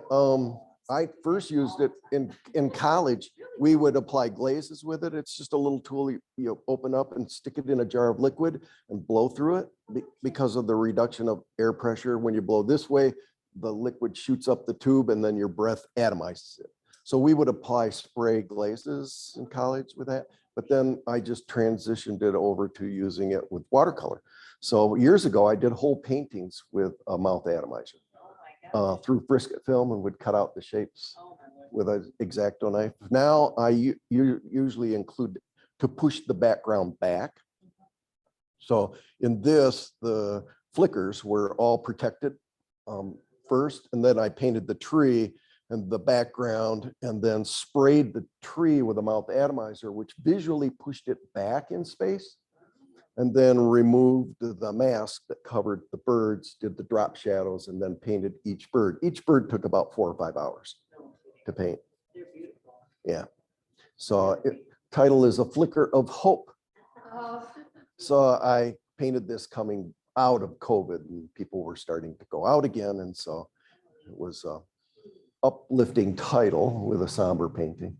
I first used it in college. We would apply glazes with it. It's just a little tool you open up and stick it in a jar of liquid and blow through it because of the reduction of air pressure. When you blow this way, the liquid shoots up the tube and then your breath atomizes it. So we would apply spray glazes in college with that, but then I just transitioned it over to using it with watercolor. So years ago, I did whole paintings with a mouth atomizer. Oh, my God. Through brisket film and would cut out the shapes Oh, my word. with an X-Acto knife. Now I usually include to push the background back. So in this, the flickers were all protected first, and then I painted the tree and the background and then sprayed the tree with a mouth atomizer, which visually pushed it back in space. And then removed the mask that covered the birds, did the drop shadows, and then painted each bird. Each bird took about 4 or 5 hours to paint. They're beautiful. Yeah. So title is A Flicker of Hope. Oh, So I painted this coming out of COVID and people were starting to go out again. And so it was a uplifting title with a somber painting.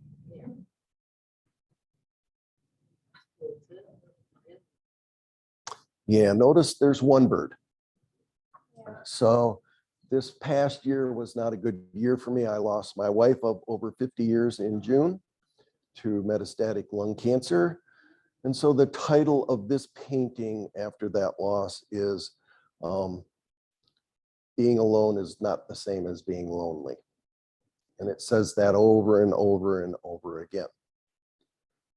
Yeah, notice there's one bird. So this past year was not a good year for me. I lost my wife of over 50 years in June to metastatic lung cancer. And so the title of this painting after that loss is Being Alone is Not the Same as Being Lonely. And it says that over and over and over again.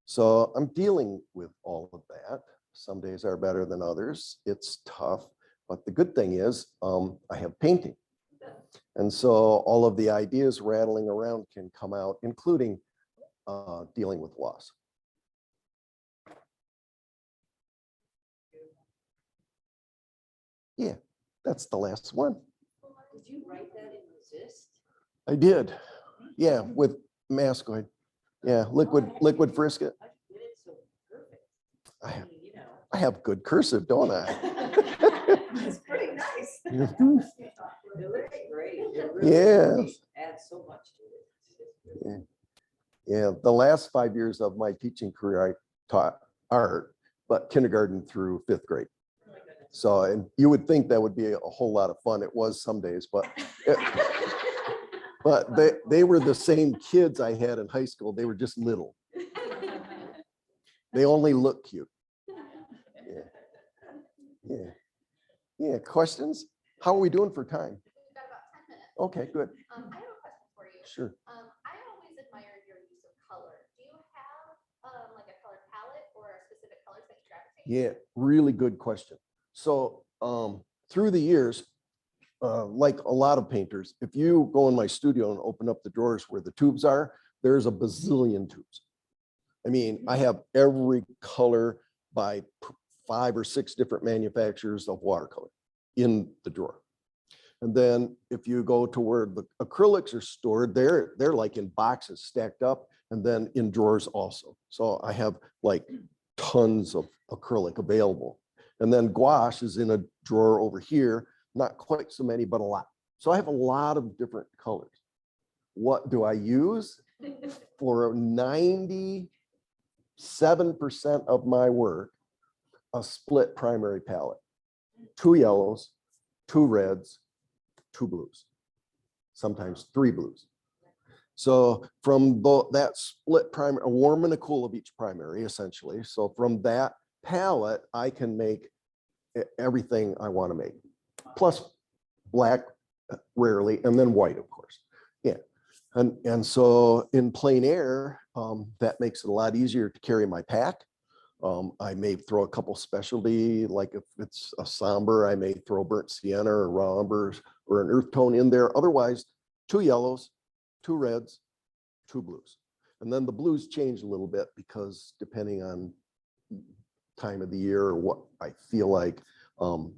So I'm dealing with all of that. Some days are better than others. It's tough, but the good thing is I have painting. And so all of the ideas rattling around can come out, including dealing with loss. Yeah, that's the last one. Did you write that in resist? I did. Yeah, with mascoid. Yeah, liquid frisket. How did you get it so perfect? I have, mean, you know. I have good cursive, don't I? It's pretty nice. Mhm. It looks great. It really Yes. adds so much to it. It's just really- Yeah, the last 5 years of my teaching career, I taught art, but kindergarten through 5th grade. Oh my goodness. So, and you would think that would be a whole lot of fun. It was some days, but but they were the same kids I had in high school. They were just little. They only look cute. Yeah. Yeah. Questions? How are we doing for time? We've got about 10 minutes. Okay, good. I have a question for you. Sure. I always admired your use of color. Do you have like a color palette or specific colors that you gravitate? Yeah, really good question. So through the years, like a lot of painters, if you go in my studio and open up the drawers where the tubes are, there's a bazillion tubes. I mean, I have every color by 5 or 6 different manufacturers of watercolor in the drawer. And then if you go to where the acrylics are stored, they're like in boxes stacked up and then in drawers also. So I have like tons of acrylic available. And then gouache is in a drawer over here, not quite so many, but a lot. So I have a lot of different colors. What do I use? For 97% of my work, a split primary palette, 2 yellows, 2 reds, 2 blues, sometimes 3 blues. So from that split primary, a warm and a cool of each primary, essentially. So from that palette, I can make everything I want to make, plus black rarely, and then white, of course. Yeah. And so in plein air, that makes it a lot easier to carry my pack. I may throw a couple specialty, like if it's a somber, I may throw burnt sienna or raw umbers or an earth tone in there. Otherwise, 2 yellows, 2 reds, 2 blues. And then the blues change a little bit because depending on time of the year or what I feel like,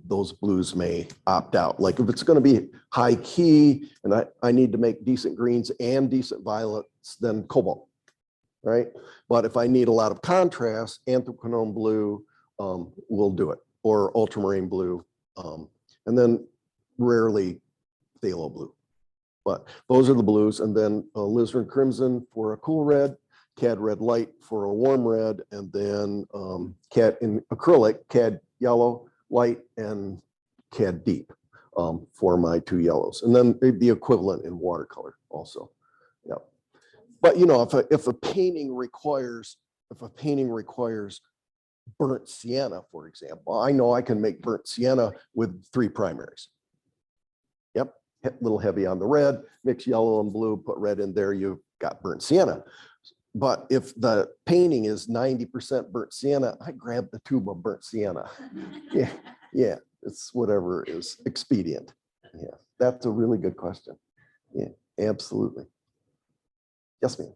those blues may opt out. Like if it's going to be high key and I need to make decent greens and decent violets, then cobalt, right? But if I need a lot of contrast, anthracnone blue will do it, or ultramarine blue, and then rarely phthalo blue. But those are the blues, and then alizarin crimson for a cool red, cad red light for a warm red, and then cad in acrylic, cad yellow light, and cad deep for my 2 yellows, and then the equivalent in watercolor also. Yeah. But you know, if a painting requires burnt sienna, for example, I know I can make burnt sienna with 3 primaries. Yep, a little heavy on the red, mix yellow and blue, put red in there, you've got burnt sienna. But if the painting is 90% burnt sienna, I grab the tube of burnt sienna. Yeah, it's whatever is expedient. Yeah, that's a really good question. Yeah, absolutely. Yes, ma'am.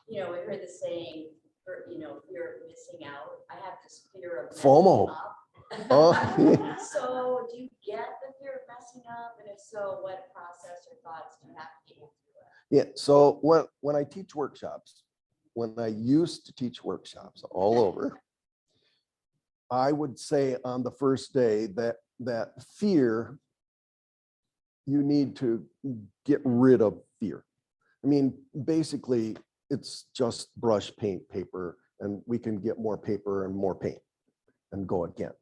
You know, we heard the saying, fear of missing out. I have this fear of FOMO. messing up. Oh, yeah. So do you get the fear of messing up? And if so, what process or thoughts do you have to get you through it? Yeah, so when I teach workshops, when I used to teach workshops all over, I would say on the first day that fear, you need to get rid of fear. I mean, basically, it's just brush, paint, paper, and we can get more paper and more paint and go again.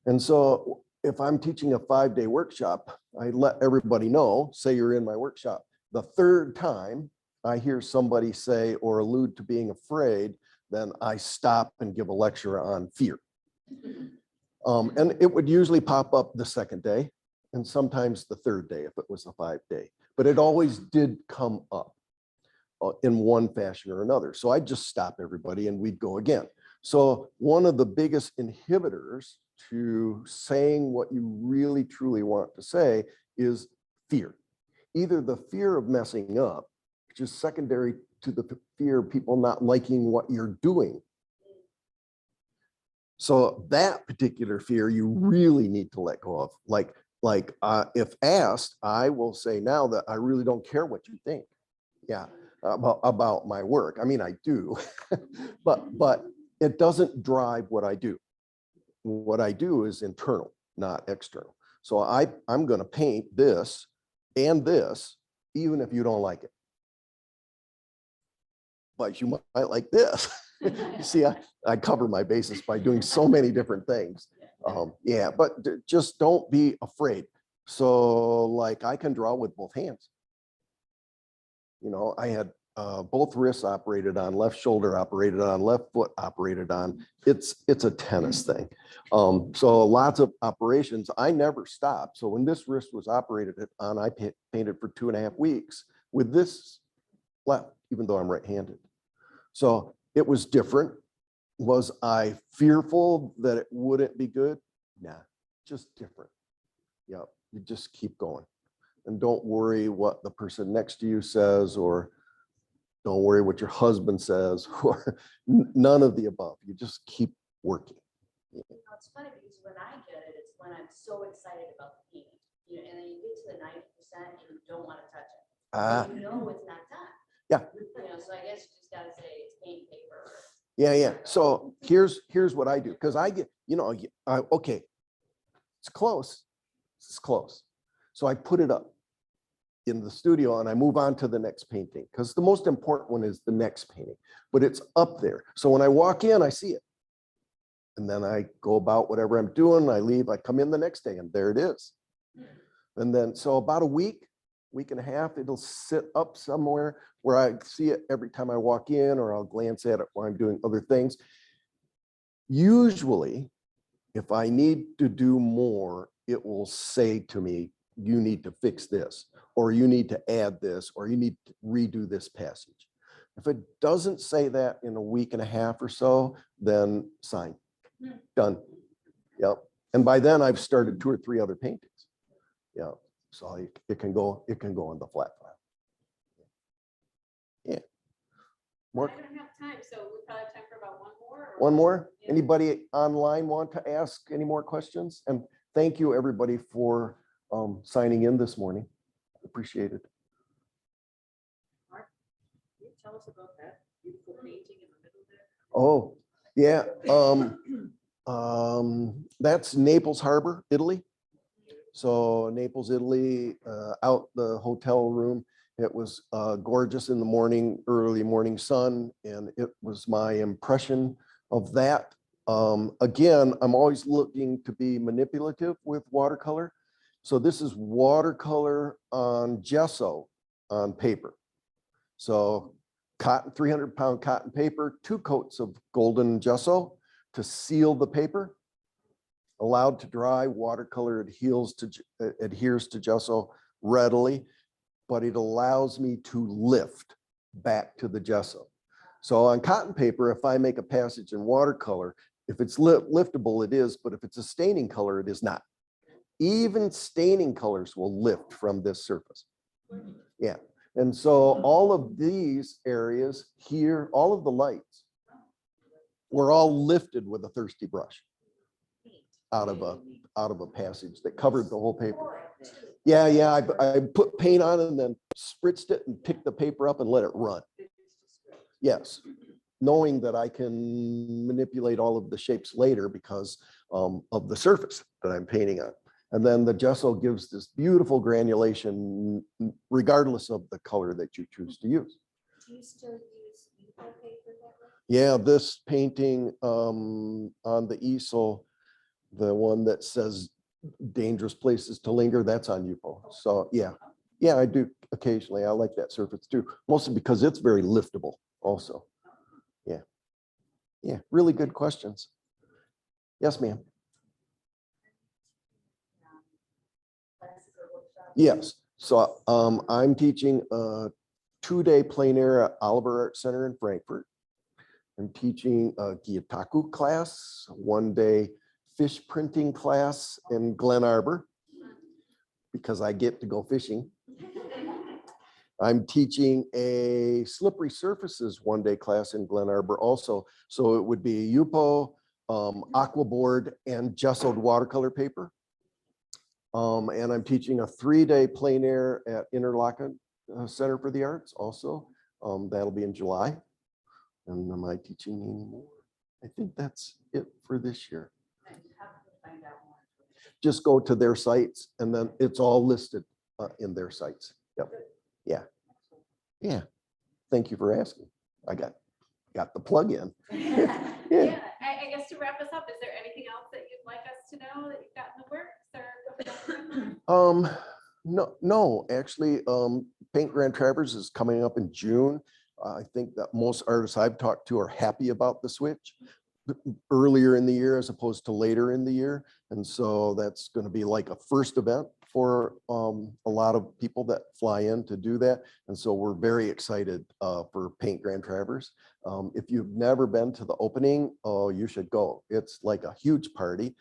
And so if I'm teaching a 5-day workshop, I let everybody know, say you're in my workshop, the 3rd time I hear somebody say or allude to being afraid, then I stop and give a lecture on fear. And it would usually pop up the 2nd day and sometimes the 3rd day if it was a 5-day, but it always did come up in one fashion or another. So I'd just stop everybody and we'd go again. So one of the biggest inhibitors to saying what you really truly want to say is fear. Either the fear of messing up, which is secondary to the fear of people not liking what you're doing. So that particular fear you really need to let go of. Like if asked, I will say now that I really don't care what you think. Yeah, about my work. I mean, I do, but it doesn't drive what I do. What I do is internal, not external. So I'm going to paint this and this, even if you don't like it. But you might like this. You see, I cover my bases by doing so many different things. Yeah, but just don't be afraid. So like I can draw with both hands. You know, I had both wrists operated on, left shoulder operated on, left foot operated on. It's a tennis thing. So lots of operations. I never stopped. So when this wrist was operated on, I painted for 2.5 weeks with this left, even though I'm right-handed. So it was different. Was I fearful that it wouldn't be good? Nah, just different. Yeah, you just keep going. And don't worry what the person next to you says, or don't worry what your husband says, or none of the above. You just keep working. You know, it's funny because when I get it, it's when I'm so excited about the painting, you know, and then you get to the 90% and you don't want to touch it. Ah, You know it's not done. Yeah. You know, so I guess you just gotta say it's paint paper. yeah. So here's what I do, because I get, you know, okay, it's close. It's close. So I put it up in the studio and I move on to the next painting, because the most important one is the next painting, but it's up there. So when I walk in, I see it. And then I go about whatever I'm doing. I leave, I come in the next day and there it is. And then, so about a week and a half, it'll sit up somewhere where I see it every time I walk in, or I'll glance at it while I'm doing other things. Usually, if I need to do more, it will say to me, you need to fix this, or you need to add this, or you need to redo this passage. If it doesn't say that in a week and a half or so, then sign, done. Yep. And by then I've started 2 or 3 other paintings. Yeah. So it can go on the flat file. Yeah. More. I don't have time, so we probably have time for about one more. or- One more? Yeah. Anybody online want to ask any more questions? And thank you, everybody, for signing in this morning. Appreciate it. Can you tell us about that beautiful painting in the middle there? Oh, yeah. That's Naples Harbor, Italy. So Naples, Italy, out the hotel room. It was gorgeous in the morning, early morning sun, and it was my impression of that. Again, I'm always looking to be manipulative with watercolor. So this is watercolor on gesso on paper. So cotton, 300-pound cotton paper, 2 coats of golden gesso to seal the paper. Allowed to dry, watercolor adheres to gesso readily, but it allows me to lift back to the gesso. So on cotton paper, if I make a passage in watercolor, if it's liftable, it is, but if it's a staining color, it is not. Even staining colors will lift from this surface. Yeah. And so all of these areas here, all of the lights were all lifted with a thirsty brush out of a passage that covered the whole paper. Yeah. I put paint on it and then spritzed it and picked the paper up and let it run. Yes. Knowing that I can manipulate all of the shapes later because of the surface that I'm painting on. And then the gesso gives this beautiful granulation regardless of the color that you choose to use. Do you still use Mehaffey paper that way? Yeah, this painting on the easel, the one that says dangerous places to linger, that's on Yupo. So yeah, I do occasionally. I like that surface too, mostly because it's very liftable also. Yeah, really good questions. Yes, ma'am. Yes, so I'm teaching a 2-day plein air at Oliver Art Center in Frankfurt. I'm teaching a Gyutaku class, 1-day fish printing class in Glen Arbor because I get to go fishing. I'm teaching a slippery surfaces 1-day class in Glen Arbor also. So it would be Yupo, aquaboard, and gessoed watercolor paper. And I'm teaching a 3-day plein air at Interlaken Center for the Arts also. That'll be in July. And am I teaching anymore? I think that's it for this year. Just go to their sites and then it's all listed in their sites. Yep. Yeah. Thank you for asking. I got the plug in. Yeah, I guess to wrap us up, is there anything else that you'd you'd like us to know that you've got in the works or coming up? No, actually, Paint Grand Traverse is coming up in June. I think that most artists I've talked to are happy about the switch earlier in the year as opposed to later in the year. And so that's going to be like a first event for a lot of people that fly in to do that. And so we're very excited for Paint Grand Traverse. If you've never been to the opening, oh, you should go. It's like a huge party,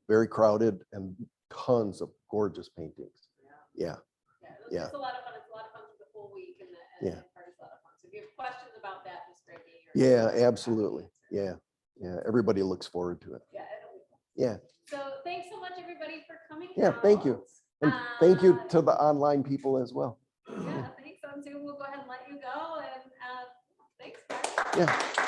very crowded and tons of gorgeous paintings. Yeah. Yeah. It's a lot of fun. It's a lot of fun for the full week and Yeah. the party's a lot of fun. So if you have questions about that, just grab me. Yeah, absolutely. Yeah. Yeah. Everybody looks forward to it. Yeah. It'll be fun. Yeah. So thanks so much, everybody, for coming. Yeah, thank you. And thank you to the online people as well. Yeah, thanks. On Zoom, we'll go ahead and let you go. And thanks, guys. Yeah.